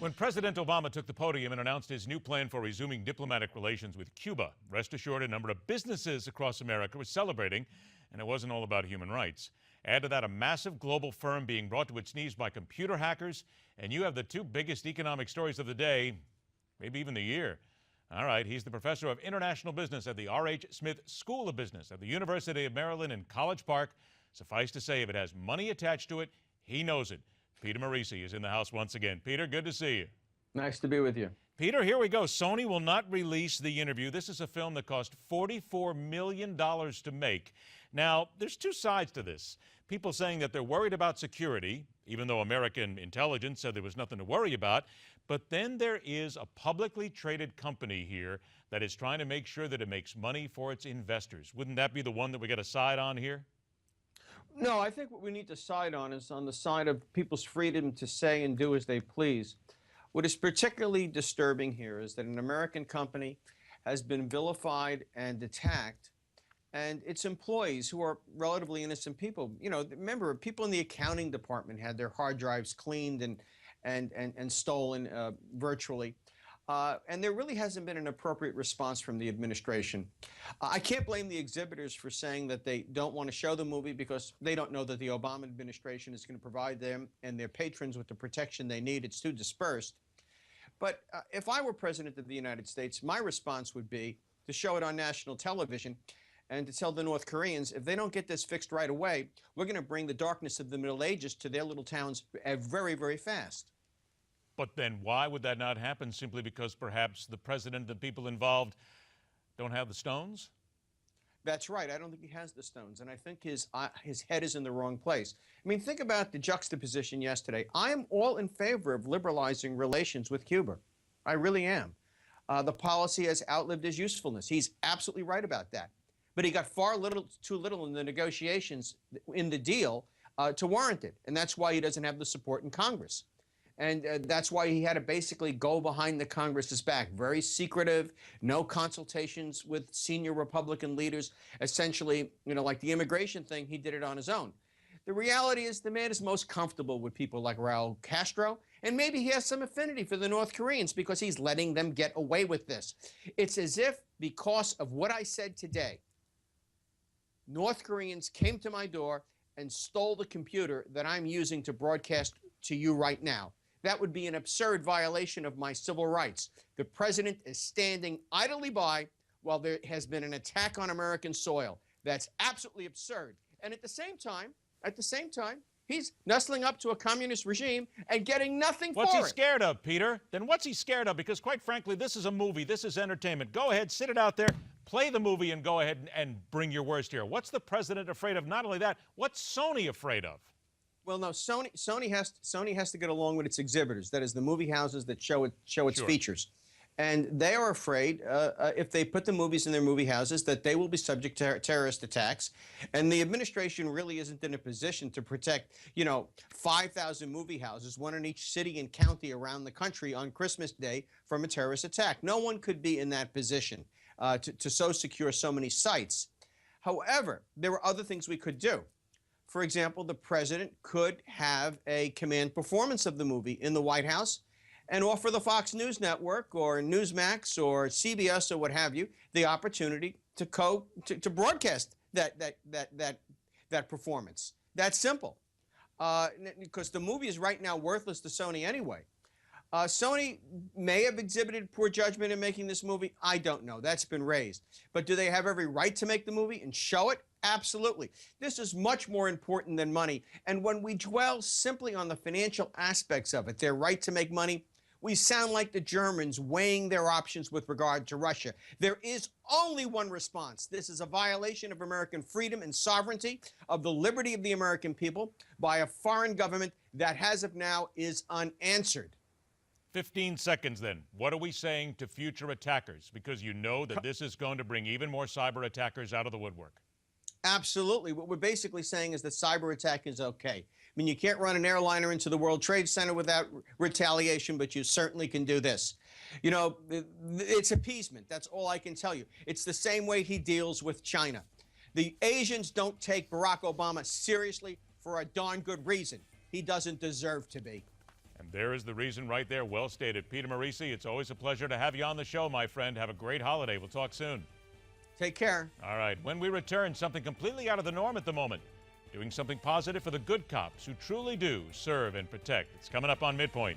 When President Obama took the podium and announced his new plan for resuming diplomatic relations with Cuba, rest assured a number of businesses across America were celebrating, and it wasn't all about human rights. Add to that a massive global firm being brought to its knees by computer hackers, and you have the two biggest economic stories of the day, maybe even the year. All right, he's the professor of international business at the R.H. Smith School of Business at the University of Maryland in College Park. Suffice to say, if it has money attached to it, he knows it. Peter Morici is in the house once again. Peter, good to see you. Nice to be with you. Peter, here we go. Sony will not release The Interview. This is a film that cost $44 million to make. Now, there's two sides to this. People saying that they're worried about security, even though American intelligence said there was nothing to worry about. But then there is a publicly traded company here that is trying to make sure that it makes money for its investors. Wouldn't that be the one that we got to side on here? No, I think what we need to side on is on the side of people's freedom to say and do as they please. What is particularly disturbing here is that an American company has been vilified and attacked, and its employees, who are relatively innocent people, you know, remember, people in the accounting department had their hard drives cleaned and stolen virtually. And there really hasn't been an appropriate response from the administration. I can't blame the exhibitors for saying that they don't want to show the movie because they don't know that the Obama administration is going to provide them and their patrons with the protection they need. It's too dispersed. But if I were president of the United States, my response would be to show it on national television and to tell the North Koreans, if they don't get this fixed right away, we're going to bring the darkness of the Middle Ages to their little towns very, very fast. But then why would that not happen? Simply because perhaps the president and the people involved don't have the stones? That's right. I don't think he has the stones, and I think his head is in the wrong place. I mean, think about the juxtaposition yesterday. I am all in favor of liberalizing relations with Cuba. I really am. The policy has outlived its usefulness. He's absolutely right about that. But he got too little in the negotiations in the deal to warrant it, and that's why he doesn't have the support in Congress. And that's why he had to basically go behind the Congress's back. Very secretive, no consultations with senior Republican leaders. Essentially, you know, like the immigration thing, he did it on his own. The reality is the man is most comfortable with people like Raul Castro, and maybe he has some affinity for the North Koreans because he's letting them get away with this. It's as if, because of what I said today, North Koreans came to my door and stole the computer that I'm using to broadcast to you right now. That would be an absurd violation of my civil rights. The president is standing idly by while there has been an attack on American soil. That's absolutely absurd. And at the same time, he's nestling up to a communist regime and getting nothing for it. What's he scared of, Peter? Then what's he scared of? Because quite frankly, this is a movie. This is entertainment. Go ahead, sit it out there, play the movie, and go ahead and bring your worst here. What's the president afraid of? Not only that, what's Sony afraid of? Well, no, Sony has to get along with its exhibitors. That is, the movie houses that show its features. And they are afraid, if they put the movies in their movie houses, that they will be subject to terrorist attacks. And the administration really isn't in a position to protect, 5,000 movie houses, one in each city and county around the country on Christmas Day from a terrorist attack. No one could be in that position to so secure so many sites. However, there are other things we could do. For example, the president could have a command performance of the movie in the White House and offer the Fox News Network or Newsmax or CBS or what have you the opportunity to broadcast that performance. That's simple, because the movie is right now worthless to Sony anyway. Sony may have exhibited poor judgment in making this movie. I don't know. That's been raised. But do they have every right to make the movie and show it? Absolutely. This is much more important than money. And when we dwell simply on the financial aspects of it, their right to make money, we sound like the Germans weighing their options with regard to Russia. There is only one response. This is a violation of American freedom and sovereignty, of the liberty of the American people, by a foreign government that, as of now, is unanswered. 15 seconds then. What are we saying to future attackers? Because you know that this is going to bring even more cyber attackers out of the woodwork. Absolutely. What we're basically saying is that cyber attack is okay. I mean, you can't run an airliner into the World Trade Center without retaliation, but you certainly can do this. You know, it's appeasement. That's all I can tell you. It's the same way he deals with China. The Asians don't take Barack Obama seriously for a darn good reason. He doesn't deserve to be. And there is the reason right there. Well stated. Peter Morici, it's always a pleasure to have you on the show, my friend. Have a great holiday. We'll talk soon. Take care. All right. When we return, something completely out of the norm at the moment. Doing something positive for the good cops who truly do serve and protect. It's coming up on MidPoint.